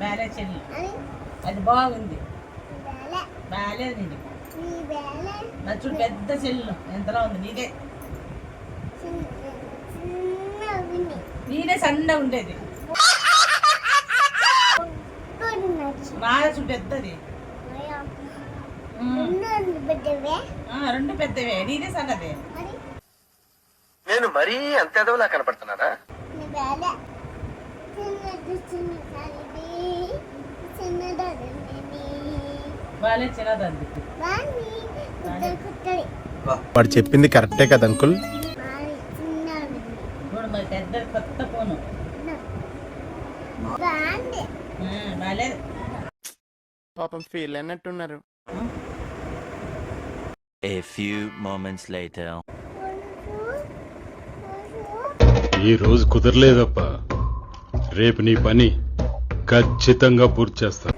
బాలే చెల్లి అది బాగుంది బాలేదు నీకు నా చూడు పెద్ద చెల్లు ఎంతలా ఉంది నీదే నీదే సన్న ఉండేది నా చూడు పెద్దది రెండు పెద్దవే నీదే సన్నదే నేను మరీ అంత ఎదవలా కనపడుతున్నారా బాలే చిన్నదండి వాడు చెప్పింది కరెక్టే కదా అంకుల్. ఇప్పుడు మరి పెద్ద కొత్త ఫోను బాలే పాపం feel అన్నట్టున్నారు. A few moments later. ఈ రోజు కుదరలేదప్ప, రేపు నీ పని ఖచ్చితంగా పూర్తి చేస్తా.